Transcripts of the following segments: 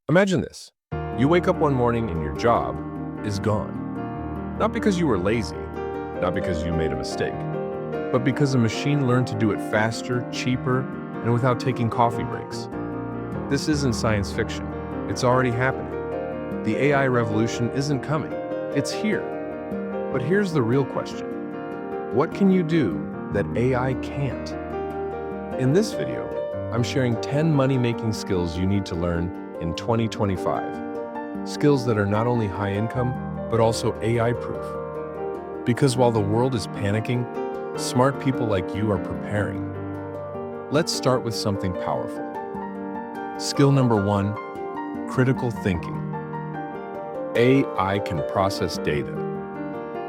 Imagine this. You wake up one morning and your job is gone. Not because you were lazy, not because you made a mistake, but because a machine learned to do it faster, cheaper, and without taking coffee breaks. This isn't science fiction. It's already happening. The AI revolution isn't coming. It's here. But here's the real question. What can you do that AI can't? In this video, I'm sharing 10 money-making skills you need to learn in 2025. Skills that are not only high income, but also AI-proof. Because while the world is panicking, smart people like you are preparing. Let's start with something powerful. Skill number 1, critical thinking. AI can process data,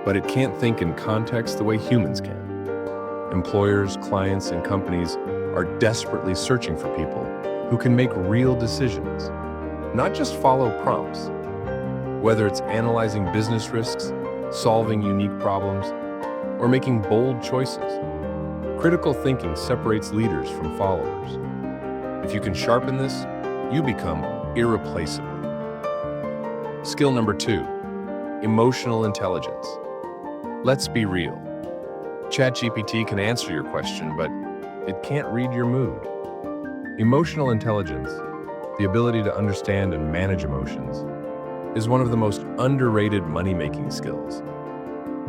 but it can't think in context the way humans can. Employers, clients, and companies are desperately searching for people who can make real decisions, not just follow prompts. Whether it's analyzing business risks, solving unique problems, or making bold choices, critical thinking separates leaders from followers. If you can sharpen this, you become irreplaceable. Skill number 2, emotional intelligence. Let's be real. ChatGPT can answer your question, but it can't read your mood. Emotional intelligence, the ability to understand and manage emotions, is one of the most underrated money-making skills.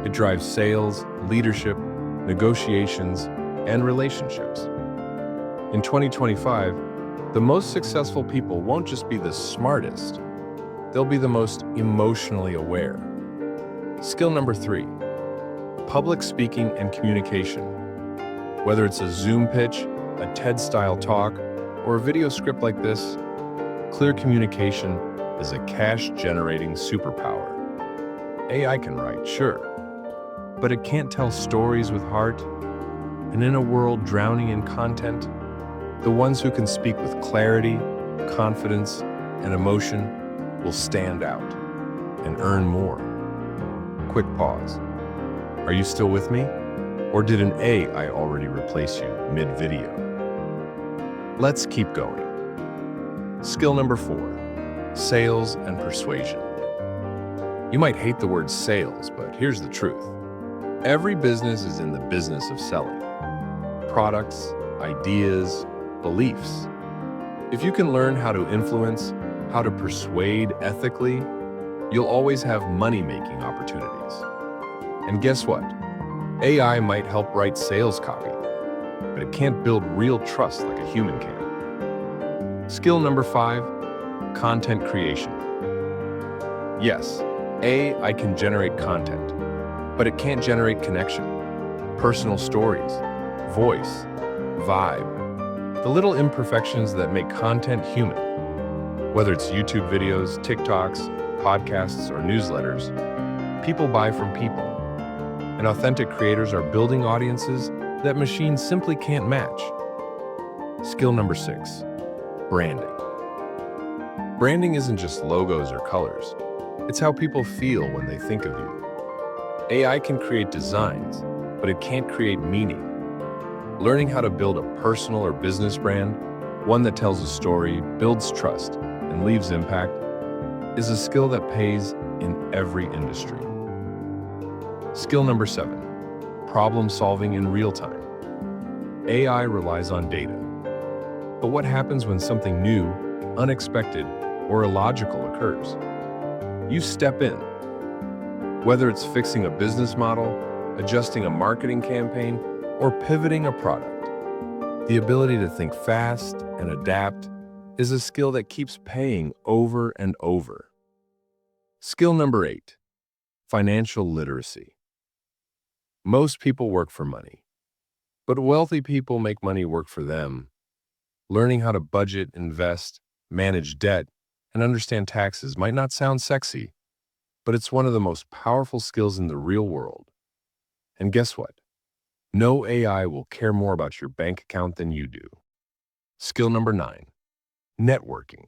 It drives sales, leadership, negotiations, and relationships. In 2025, the most successful people won't just be the smartest, they'll be the most emotionally aware. Skill number 3, public speaking and communication. Whether it's a Zoom pitch, a TED-style talk, or a video script like this, clear communication is a cash-generating superpower. AI can write, sure, but it can't tell stories with heart. And in a world drowning in content, the ones who can speak with clarity, confidence, and emotion will stand out and earn more. Quick pause. Are you still with me? Or did an AI already replace you mid-video? Let's keep going. Skill number 4, sales and persuasion. You might hate the word sales, but here's the truth. Every business is in the business of selling. Products, ideas, beliefs. If you can learn how to influence, how to persuade ethically, you'll always have money-making opportunities. And guess what? AI might help write sales copy, but it can't build real trust like a human can. Skill number 5, content creation. Yes, AI can generate content, but it can't generate connection, personal stories, voice, vibe, the little imperfections that make content human. Whether it's YouTube videos, TikToks, podcasts, or newsletters, people buy from people. And authentic creators are building audiences that machines simply can't match. Skill number 6, branding. Branding isn't just logos or colors. It's how people feel when they think of you. AI can create designs, but it can't create meaning. Learning how to build a personal or business brand, one that tells a story, builds trust, and leaves impact, is a skill that pays in every industry. Skill number 7, problem solving in real time. AI relies on data. But what happens when something new, unexpected, or illogical occurs? You step in. Whether it's fixing a business model, adjusting a marketing campaign, or pivoting a product, the ability to think fast and adapt is a skill that keeps paying over and over. Skill number 8, financial literacy. Most people work for money, but wealthy people make money work for them. Learning how to budget, invest, manage debt, and understand taxes might not sound sexy, but it's one of the most powerful skills in the real world. And guess what? No AI will care more about your bank account than you do. Skill number 9, networking.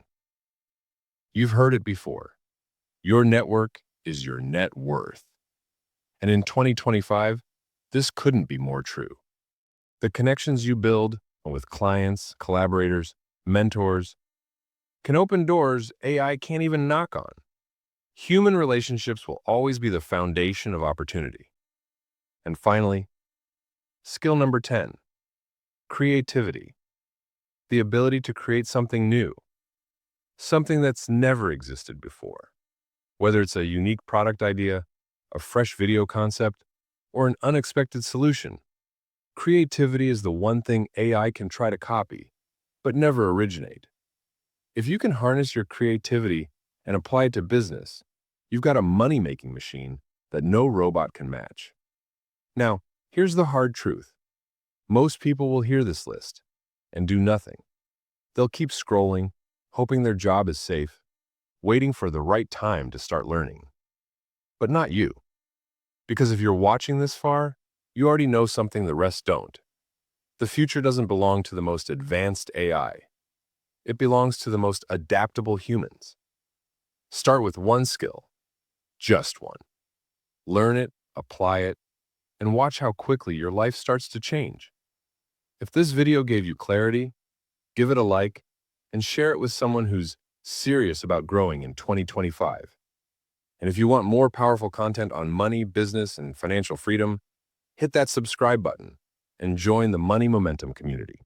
You've heard it before. Your network is your net worth. And in 2025, this couldn't be more true. The connections you build with clients, collaborators, mentors, can open doors AI can't even knock on. Human relationships will always be the foundation of opportunity. And finally, skill number 10, creativity. The ability to create something new, something that's never existed before. Whether it's a unique product idea, a fresh video concept, or an unexpected solution, creativity is the one thing AI can try to copy, but never originate. If you can harness your creativity and apply it to business, you've got a money-making machine that no robot can match. Now, here's the hard truth. Most people will hear this list and do nothing. They'll keep scrolling, hoping their job is safe, waiting for the right time to start learning. But not you. Because if you're watching this far, you already know something the rest don't. The future doesn't belong to the most advanced AI. It belongs to the most adaptable humans. Start with one skill, just one. Learn it, apply it, and watch how quickly your life starts to change. If this video gave you clarity, give it a like and share it with someone who's serious about growing in 2025. And if you want more powerful content on money, business, and financial freedom, hit that subscribe button and join the Money Momentum community.